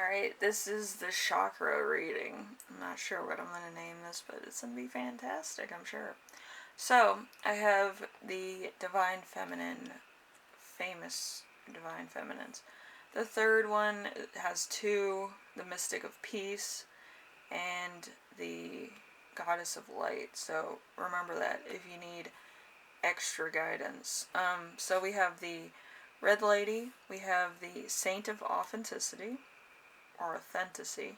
Alright, this is the chakra reading. I'm not sure what I'm going to name this, but it's going to be fantastic, I'm sure. So, I have the Divine Feminine, famous Divine Feminines. The third one has two, the Mystic of Peace and the Goddess of Light. So, remember that if you need extra guidance. So we have the Red Lady, we have the Saint of Authenticity, or Authenticity.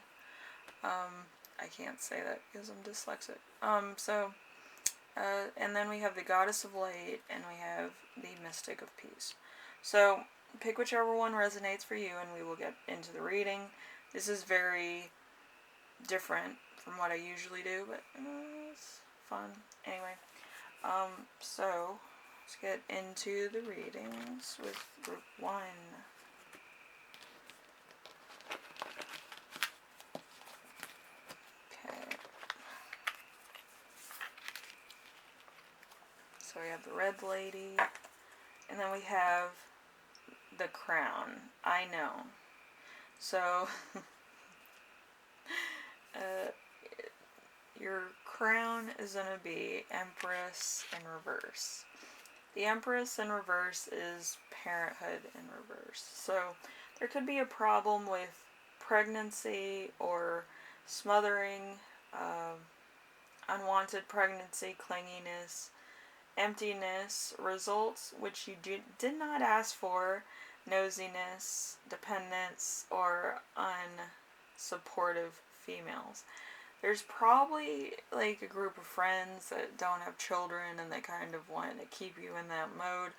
I can't say that because I'm dyslexic. And then we have the Goddess of Light, and we have the Mystic of Peace. So, pick whichever one resonates for you, and we will get into the reading. This is very different from what I usually do, but it's fun. Anyway, so let's get into the readings with group 1. Okay. So we have the Red Lady, and then we have the Crown. I know. So, your crown is going to be Empress in reverse. The Empress in reverse is parenthood in reverse. So, there could be a problem with pregnancy or smothering, unwanted pregnancy, clinginess, emptiness, results which you did not ask for, nosiness, dependence, or unsupportive females. There's probably like a group of friends that don't have children and they kind of want to keep you in that mode.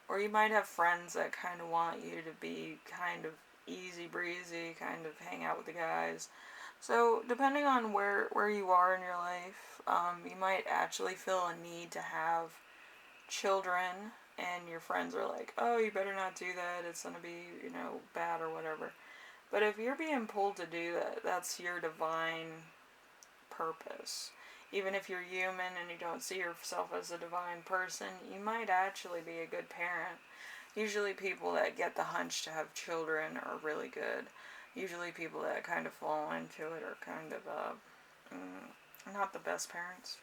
Or you might have friends that kind of want you to be kind of easy breezy, kind of hang out with the guys. So depending on where you are in your life, you might actually feel a need to have children, and your friends are like, oh, you better not do that, it's going to be, bad or whatever. But if you're being pulled to do that, that's your divine purpose. Even if you're human and you don't see yourself as a divine person, you might actually be a good parent. Usually people that get the hunch to have children are really good. Usually people that kind of fall into it are kind of not the best parents.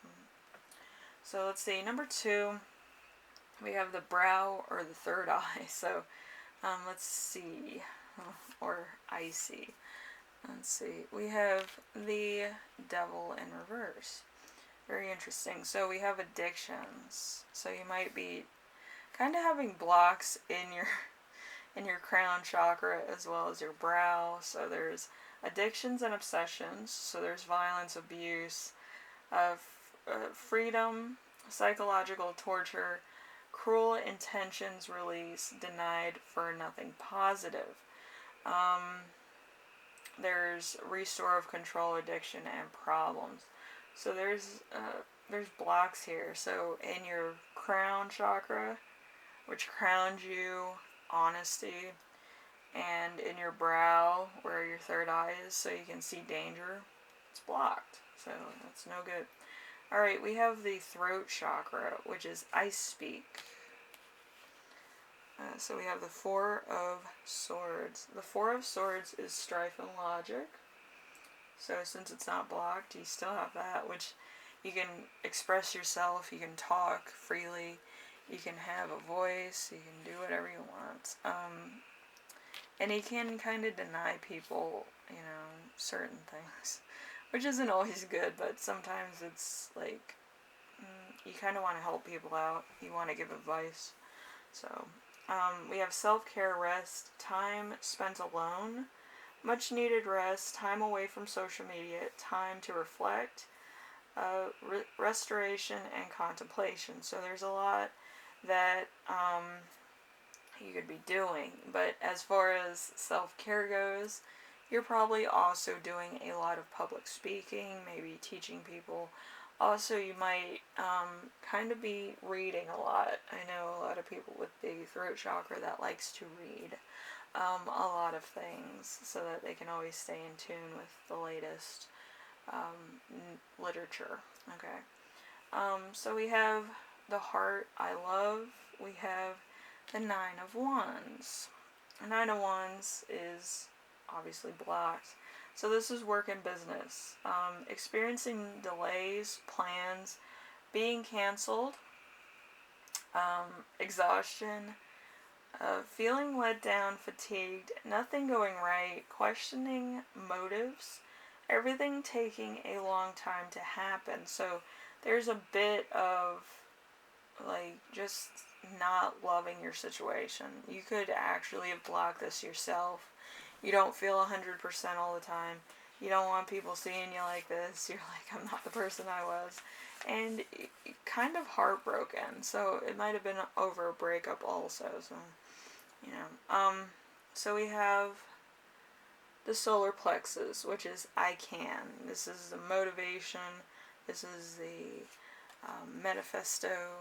So let's see, number 2, we have the brow or the third eye. So let's see, or icy. Let's see, we have the Devil in reverse. Very interesting. So we have addictions. So you might be kind of having blocks in your crown chakra as well as your brow. So there's addictions and obsessions. So there's violence, abuse, freedom, psychological torture, cruel intentions release, denied for nothing positive. There's restore of control, addiction, and problems. So there's blocks here. So in your crown chakra, which crowns you, honesty, and in your brow, where your third eye is, so you can see danger, it's blocked. So that's no good. Alright, we have the throat chakra, which is I speak. So we have the Four of Swords. The Four of Swords is strife and logic. So since it's not blocked, you still have that, which you can express yourself, you can talk freely, you can have a voice, you can do whatever you want. And you can kind of deny people, certain things, which isn't always good, but sometimes it's like, you kind of want to help people out, you want to give advice. So, we have self-care, rest, time spent alone, much needed rest, time away from social media, time to reflect, restoration, and contemplation. So there's a lot that you could be doing. But as far as self-care goes, you're probably also doing a lot of public speaking, maybe teaching people. Also, you might kind of be reading a lot. I know a lot of people with the throat chakra that likes to read a lot of things so that they can always stay in tune with the latest literature. Okay. So we have the heart, I love. We have the Nine of Wands. The Nine of Wands is obviously blocked. So this is work and business. Experiencing delays, plans, being canceled, exhaustion, feeling let down, fatigued, nothing going right, questioning motives, everything taking a long time to happen. So there's a bit of like just not loving your situation. You could actually have blocked this yourself. You don't feel 100% all the time. You don't want people seeing you like this. You're like, I'm not the person I was. And kind of heartbroken. So it might have been over a breakup also. So, you know. So we have the solar plexus, which is I can. This is the motivation. This is the manifesto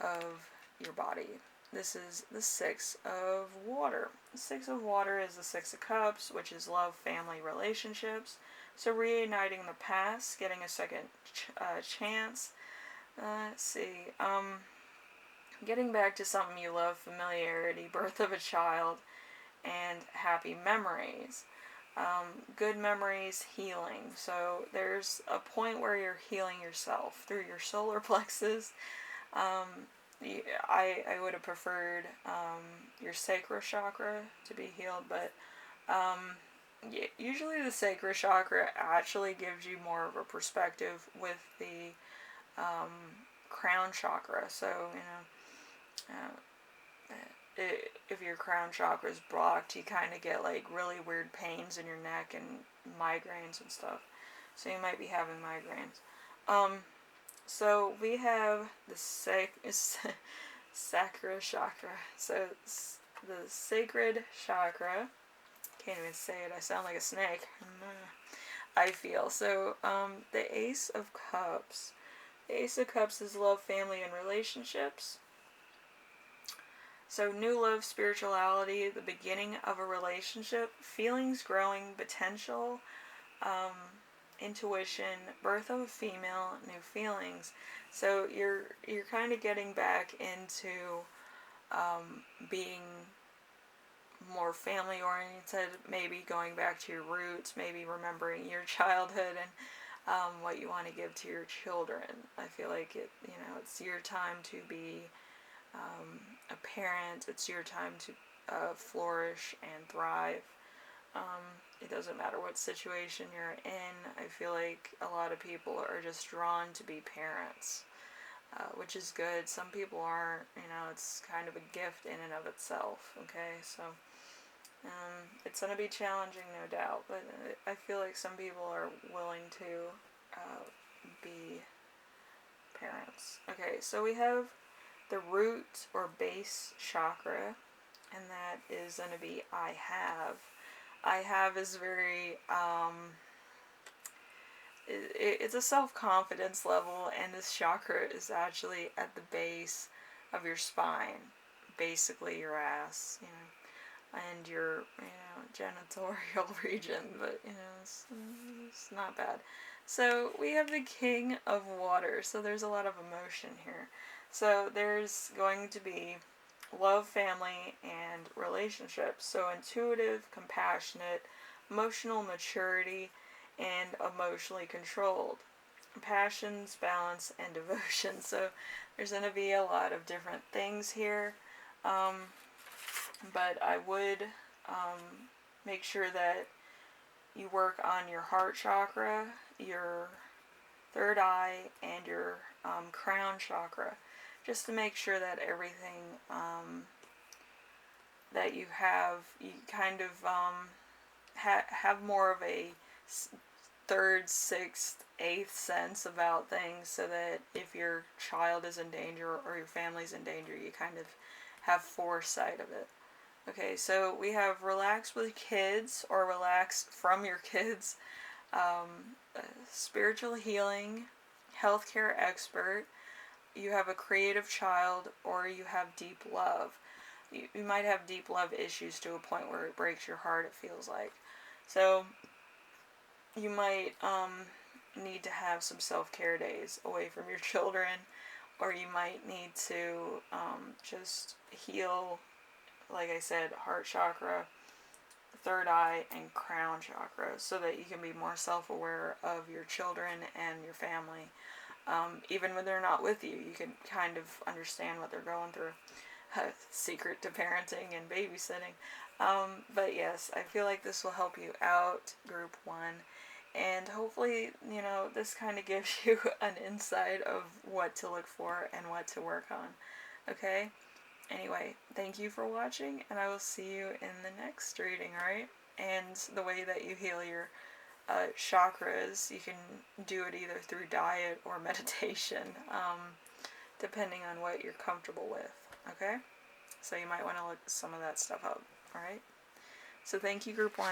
of your body. This is the Six of Water. The Six of Water is the Six of Cups, which is love, family, relationships. So reuniting the past, getting a second chance. Let's see. Getting back to something you love, familiarity, birth of a child, and happy memories. Good memories, healing. So there's a point where you're healing yourself through your solar plexus. I would have preferred your sacral chakra to be healed, but usually the sacral chakra actually gives you more of a perspective with the crown chakra. So, if your crown chakra is blocked, you kind of get like really weird pains in your neck and migraines and stuff. So you might be having migraines. So we have the sacral chakra. So the sacred chakra. Can't even say it. I sound like a snake. I feel. So the Ace of Cups. The Ace of Cups is love, family, and relationships. So new love, spirituality, the beginning of a relationship, feelings growing, potential, intuition, birth of a female, new feelings. So you're kind of getting back into being more family oriented, maybe going back to your roots, maybe remembering your childhood and what you want to give to your children. I feel like it's your time to be a parent. It's your time to flourish and thrive. It doesn't matter what situation you're in. I feel like a lot of people are just drawn to be parents, which is good. Some people aren't. It's kind of a gift in and of itself. Okay, so it's going to be challenging, no doubt, but I feel like some people are willing to be parents. Okay, so we have the root or base chakra, and that is going to be I have. I have is very, it's a self-confidence level, and this chakra is actually at the base of your spine, basically your ass, and your, genitorial region, but, it's not bad. So we have the King of Water, so there's a lot of emotion here. So there's going to be love, family, and relationships. So intuitive, compassionate, emotional maturity, and emotionally controlled. Passions, balance, and devotion. So there's going to be a lot of different things here. But I would make sure that you work on your heart chakra, your third eye, and your crown chakra, just to make sure that everything that you have, you kind of have more of a third, sixth, eighth sense about things, so that if your child is in danger or your family's in danger, you kind of have foresight of it. Okay, so we have relax with kids or relax from your kids, spiritual healing, healthcare expert, you have a creative child, or you have deep love. You might have deep love issues to a point where it breaks your heart, it feels like. So you might need to have some self-care days away from your children, or you might need to just heal, like I said, heart chakra, third eye, and crown chakra, so that you can be more self-aware of your children and your family. Even when they're not with you, you can kind of understand what they're going through. Secret to parenting and babysitting. But yes, I feel like this will help you out, group 1. And hopefully, this kind of gives you an insight of what to look for and what to work on. Okay? Anyway, thank you for watching, and I will see you in the next reading, alright? And the way that you heal your chakras, you can do it either through diet or meditation, depending on what you're comfortable with, okay? So you might want to look some of that stuff up, alright? So thank you, group 1.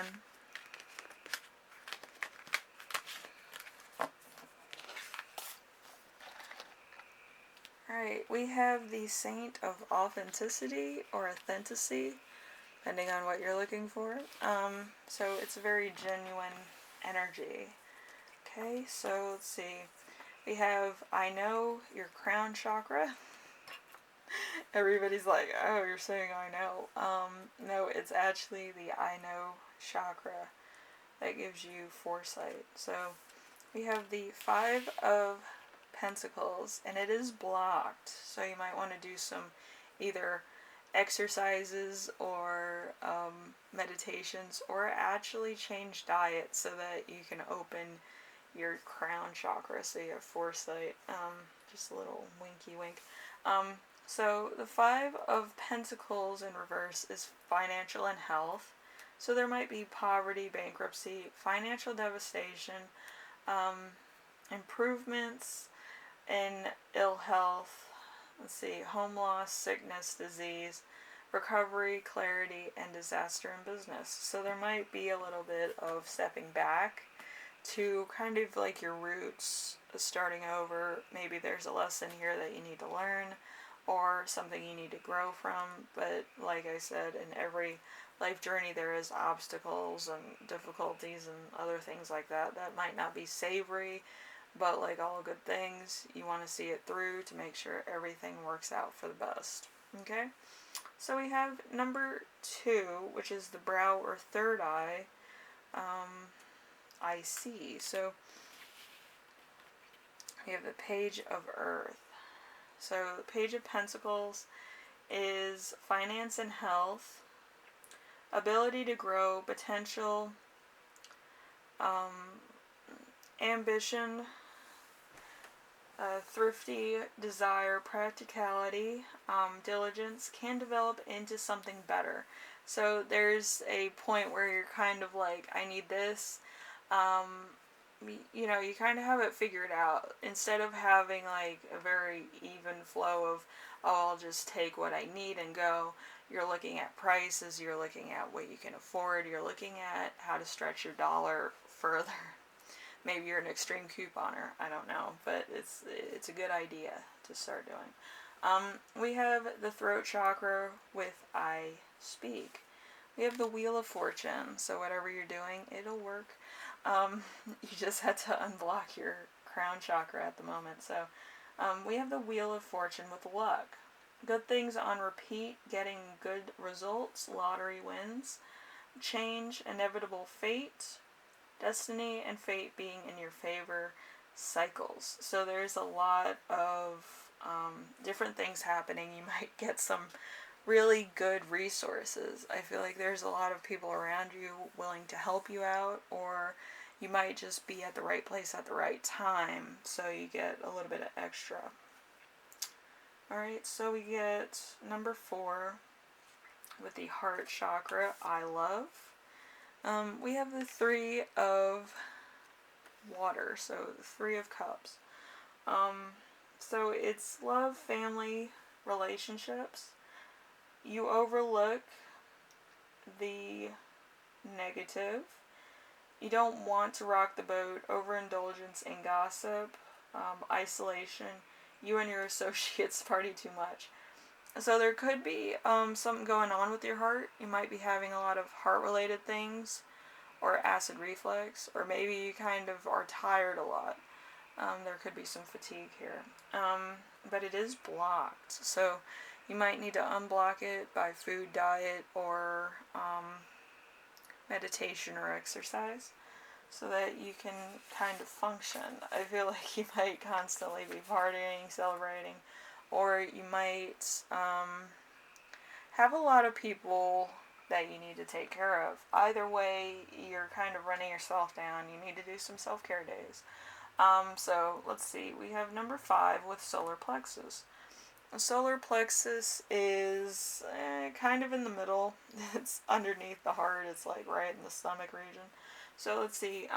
Alright, we have the Saint of Authenticity or Authenticity, depending on what you're looking for. So it's a very genuine energy. Okay, so let's see. We have I know your crown chakra. Everybody's like, oh, you're saying I know. No, it's actually the I know chakra that gives you foresight. So we have the 5 of Pentacles, and it is blocked, so you might want to do some either exercises or meditations, or actually change diet so that you can open your crown chakra so you have foresight. Just a little winky wink. So the 5 of Pentacles in reverse is financial and health. So there might be poverty, bankruptcy, financial devastation, improvements in ill health, let's see, home loss, sickness, disease, recovery, clarity, and disaster in business. So there might be a little bit of stepping back to kind of like your roots, starting over. Maybe there's a lesson here that you need to learn, or something you need to grow from. But like I said, in every life journey there is obstacles and difficulties and other things like that that might not be savory, but like all good things, you want to see it through to make sure everything works out for the best. Okay? So we have number 2, which is the brow or third eye. I see. So we have the Page of Earth. So the Page of Pentacles is finance and health, ability to grow, potential, ambition, thrifty, desire, practicality, diligence can develop into something better. So there's a point where you're kind of like, I need this. You kind of have it figured out. Instead of having like a very even flow of, oh, I'll just take what I need and go, you're looking at prices, you're looking at what you can afford, you're looking at how to stretch your dollar further. Maybe you're an extreme couponer, I don't know, but it's a good idea to start doing. We have the throat chakra with I speak. We have the Wheel of Fortune, so whatever you're doing, it'll work. You just had to unblock your crown chakra at the moment. So we have the Wheel of Fortune with luck. Good things on repeat, getting good results, lottery wins, change, inevitable fate, destiny and fate being in your favor, cycles. So there's a lot of different things happening. You might get some really good resources. I feel like there's a lot of people around you willing to help you out, or you might just be at the right place at the right time, so you get a little bit of extra. Alright, so we get number 4 with the heart chakra, I love. We have the 3 of water, so the 3 of cups. So it's love, family, relationships. You overlook the negative. You don't want to rock the boat. Overindulgence in gossip, isolation. You and your associates party too much. So there could be something going on with your heart. You might be having a lot of heart-related things, or acid reflux, or maybe you kind of are tired a lot. There could be some fatigue here. But it is blocked. So you might need to unblock it by food, diet, or meditation or exercise so that you can kind of function. I feel like you might constantly be partying, celebrating, or you might have a lot of people that you need to take care of. Either way, you're kind of running yourself down. You need to do some self-care days. So let's see. We have number 5 with solar plexus. The solar plexus is kind of in the middle. It's underneath the heart. It's like right in the stomach region. So let's see.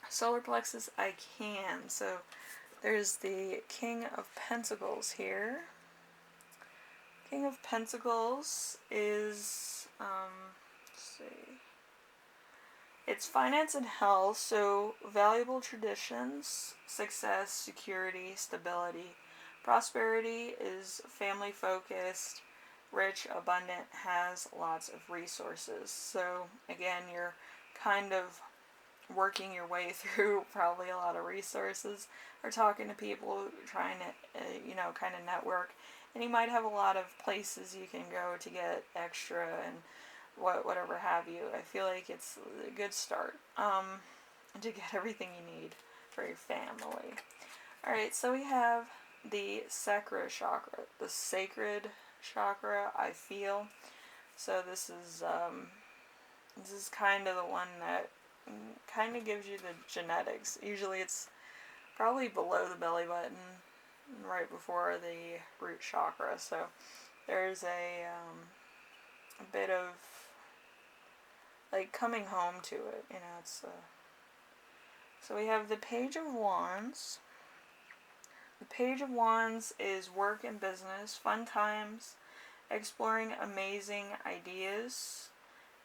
Solar plexus, I can. So there's the King of Pentacles here. King of Pentacles is, let's see. It's finance and health, so valuable traditions, success, security, stability. Prosperity is family focused, rich, abundant, has lots of resources. So again, you're kind of working your way through probably a lot of resources, or talking to people, trying to, kind of network. And you might have a lot of places you can go to get extra and whatever have you. I feel like it's a good start to get everything you need for your family. Alright, so we have the Sacral chakra, the sacred chakra, I feel. So this is kind of the one that kind of gives you the genetics. Usually it's probably below the belly button, right before the root chakra. So there's a bit of like coming home to it, it's so we have the Page of Wands. The Page of Wands is work and business, fun times, exploring amazing ideas,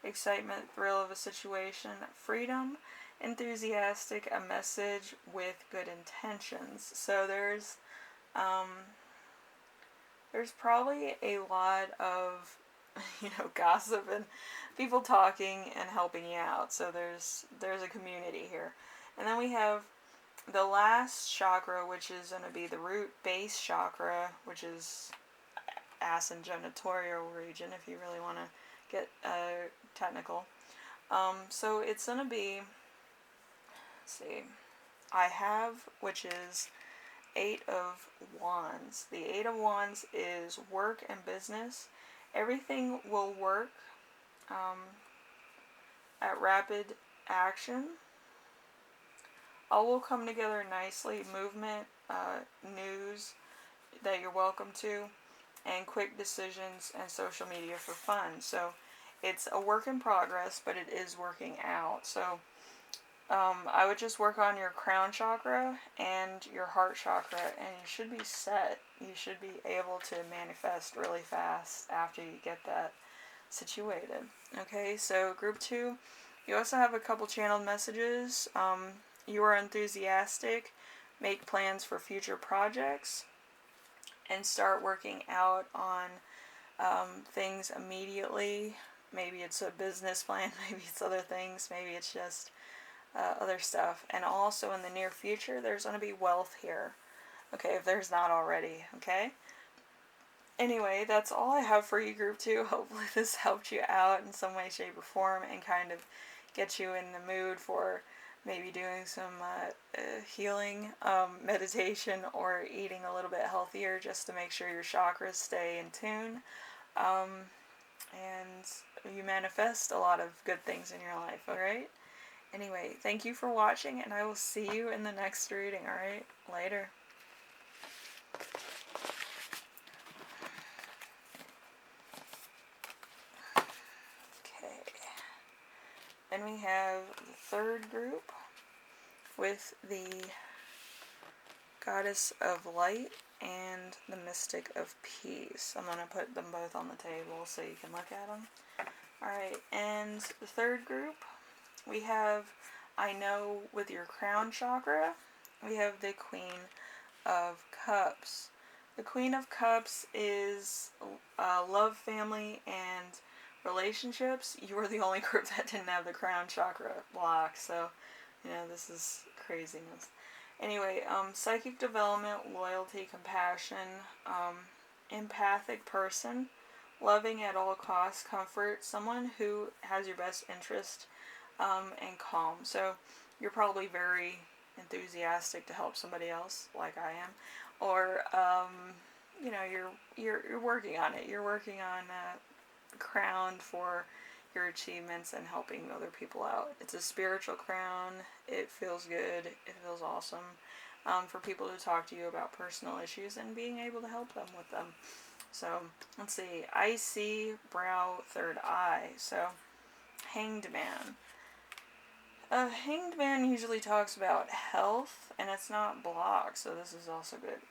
excitement, thrill of a situation, freedom, enthusiastic, a message with good intentions. So there's probably a lot of gossip and people talking and helping you out. So there's a community here. And then we have the last chakra, which is going to be the root base chakra, which is ass and genitorial region, if you really want to get technical. So it's going to be, let's see, I have, which is 8 of Wands. The 8 of Wands is work and business. Everything will work at rapid action. All will come together nicely. Movement, news that you're welcome to, and quick decisions and social media for fun. So it's a work in progress, but it is working out. So I would just work on your crown chakra and your heart chakra, and you should be set. You should be able to manifest really fast after you get that situated. Okay, so group 2, you also have a couple channeled messages. You are enthusiastic, make plans for future projects, and start working out on things immediately. Maybe it's a business plan, maybe it's other things, maybe it's just other stuff. And also in the near future, there's going to be wealth here. Okay, if there's not already, okay? Anyway, that's all I have for you, group 2. Hopefully this helped you out in some way, shape, or form, and kind of get you in the mood for maybe doing some healing, meditation, or eating a little bit healthier just to make sure your chakras stay in tune. And you manifest a lot of good things in your life, alright? Anyway, thank you for watching, and I will see you in the next reading, alright? Later. Okay. Then we have the third group with the Goddess of Light and the Mystic of Peace. I'm going to put them both on the table so you can look at them. Alright, and the third group, we have, I know with your crown chakra, we have the Queen of Cups. The Queen of Cups is love, family, and relationships. You were the only group that didn't have the crown chakra block, so, this is craziness. Anyway, psychic development, loyalty, compassion, empathic person, loving at all costs, comfort, someone who has your best interest, and calm. So you're probably very enthusiastic to help somebody else, like I am, or you're working on it. You're working on crowned for your achievements and helping other people out. It's a spiritual crown. It feels good. It feels awesome for people to talk to you about personal issues and being able to help them with them. So let's see. I see brow, third eye. So hanged man. A hanged man usually talks about health, and it's not blocked, so this is also good.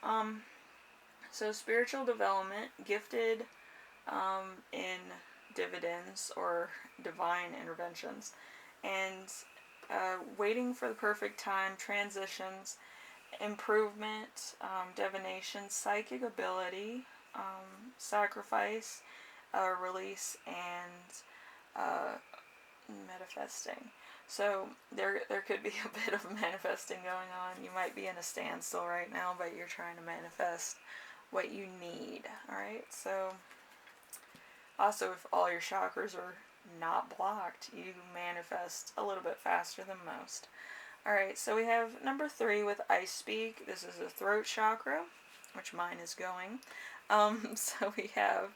So spiritual development, gifted in dividends or divine interventions, and waiting for the perfect time, transitions, improvement, divination, psychic ability, sacrifice, release, and manifesting. So there could be a bit of manifesting going on. You might be in a standstill right now, but you're trying to manifest what you need. Alright, so also if all your chakras are not blocked, you manifest a little bit faster than most. Alright, so we have number 3 with I speak. This is the throat chakra, which mine is going. So we have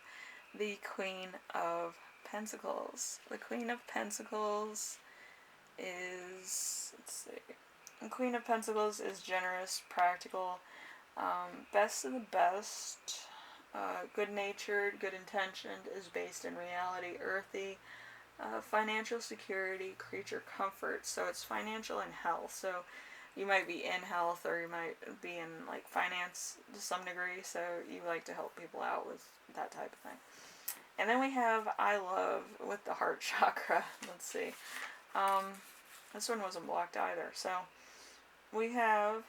the Queen of Pentacles. The Queen of Pentacles is, let's see, the Queen of Pentacles is generous, practical, best of the best, good-natured, good intentioned, is based in reality, earthy, financial security, creature comfort. So it's financial and health. So you might be in health or you might be in like finance to some degree. So you like to help people out with that type of thing. And then we have I love with the heart chakra. Let's see. This one wasn't blocked either. So we have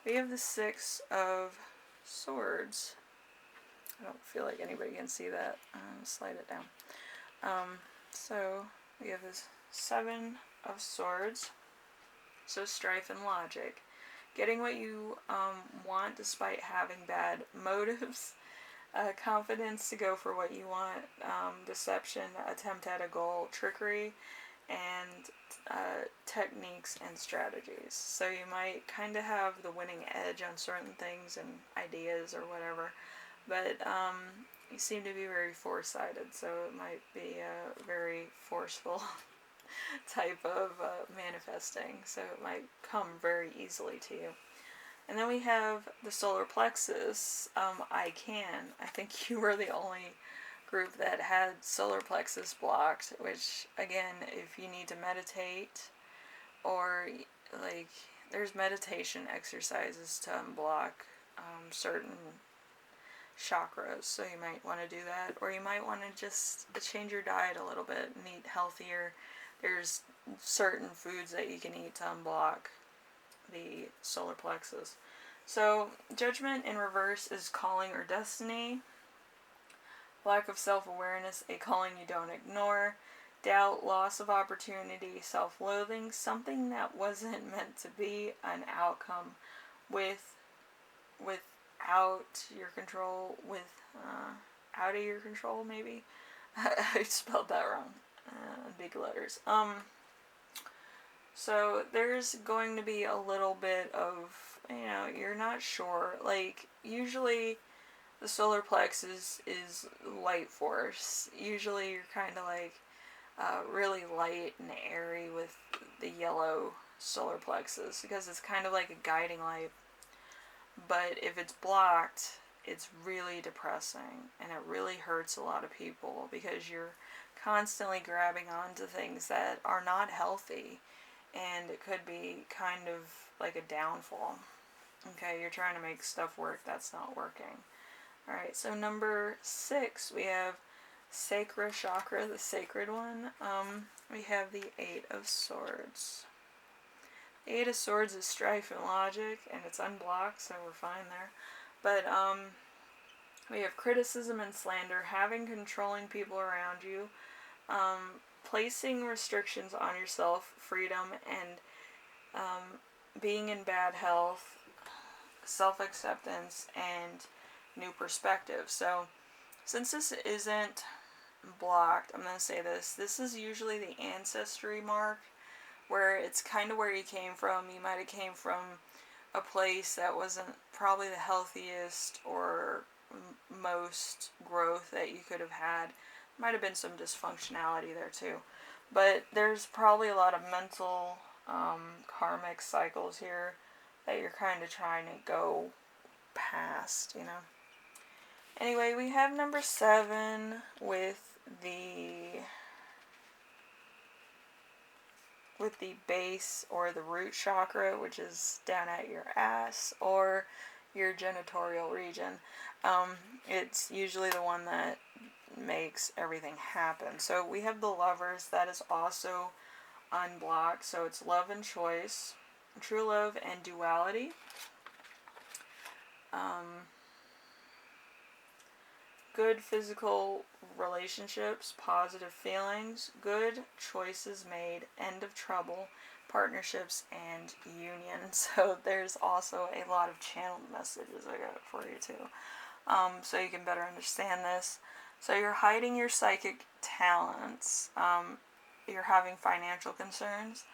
the 6 of Swords. I don't feel like anybody can see that. Slide it down. So we have this 7 of Swords. So strife and logic. Getting what you want despite having bad motives. Confidence to go for what you want. Deception, attempt at a goal, trickery, and techniques and strategies. So you might kind of have the winning edge on certain things and ideas or whatever, but you seem to be very foresighted, so it might be a very forceful type of manifesting, so it might come very easily to you. And then we have the solar plexus. I think you were the only group that had solar plexus blocked, which again, if you need to meditate or like there's meditation exercises to unblock certain chakras, so you might want to do that, or you might want to just change your diet a little bit and eat healthier. There's certain foods that you can eat to unblock the solar plexus. So judgment in reverse is calling or destiny. Lack of self-awareness, a calling you don't ignore. Doubt, loss of opportunity, self-loathing, something that wasn't meant to be, an outcome without your control, out of your control, maybe. I spelled that wrong. Big letters. So there's going to be a little bit of, you're not sure. Like, usually the solar plexus is light force. Usually you're kind of like really light and airy with the yellow solar plexus because it's kind of like a guiding light. But if it's blocked, it's really depressing and it really hurts a lot of people because you're constantly grabbing onto things that are not healthy, and it could be kind of like a downfall. Okay, you're trying to make stuff work that's not working. Alright, so number 6, we have Sacral chakra, the sacred one. We have the 8 of Swords. The 8 of Swords is strife and logic, and it's unblocked, so we're fine there. But we have criticism and slander, having controlling people around you, placing restrictions on yourself, freedom, and being in bad health, self-acceptance, and new perspective. So since this isn't blocked, I'm going to say this. This is usually the ancestry mark, where it's kind of where you came from. You might have came from a place that wasn't probably the healthiest or most growth that you could have had. Might have been some dysfunctionality there too. But there's probably a lot of mental karmic cycles here that you're kind of trying to go past, you know. Anyway, we have number 7 with the base or the root chakra, which is down at your ass or your genitorial region. It's usually the one that makes everything happen. So we have the Lovers, that is also unblocked. So it's love and choice, true love and duality. Good physical relationships, positive feelings, good choices made, end of trouble, partnerships, and union. So there's also a lot of channeled messages I got for you too. So you can better understand this. So you're hiding your psychic talents. You're having financial concerns.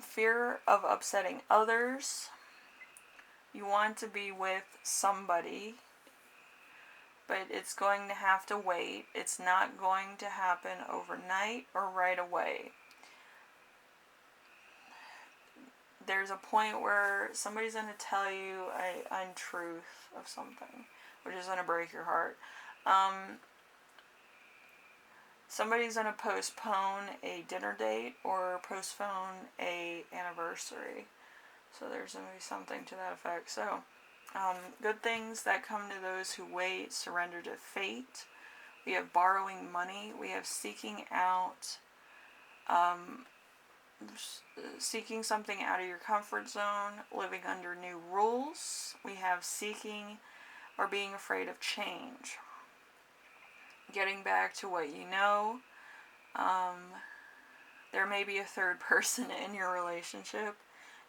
Fear of upsetting others. You want to be with somebody, but it's going to have to wait. It's not going to happen overnight or right away. There's a point where somebody's going to tell you an untruth of something, which is going to break your heart. Somebody's going to postpone a dinner date or postpone a anniversary. So there's going to be something to that effect. So, good things that come to those who wait, surrender to fate. We have borrowing money. We have seeking out, seeking something out of your comfort zone, living under new rules. We have seeking or being afraid of change. Getting back to what you know. There may be a third person in your relationship.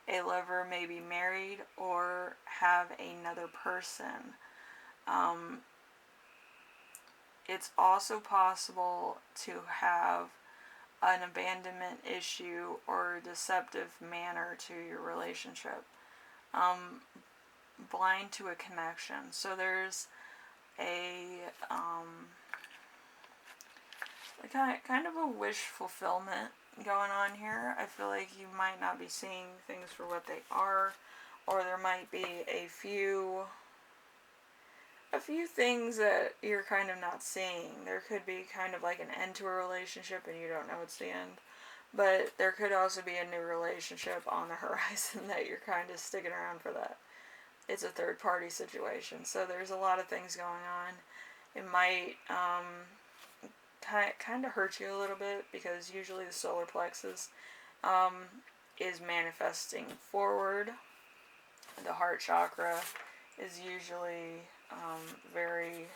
A lover may be married or have another person. It's also possible to have an abandonment issue or deceptive manner to your relationship. Blind to a connection. So there's a kind of a wish fulfillment going on here. I feel like you might not be seeing things for what they are, or there might be a few things that you're kind of not seeing. There could be kind of like an end to a relationship and you don't know it's the end, but there could also be a new relationship on the horizon that you're kind of sticking around for that. It's a third party situation, so there's a lot of things going on. It might kind of hurt you a little bit, because usually the solar plexus is manifesting forward. The heart chakra is usually very,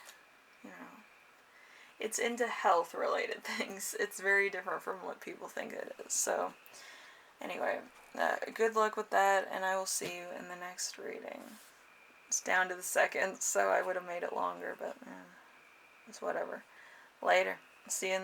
it's into health related things. It's very different from what people think it is. So anyway, good luck with that, and I will see you in the next reading. It's down to the seconds, so I would have made it longer, but it's whatever. Later. See you in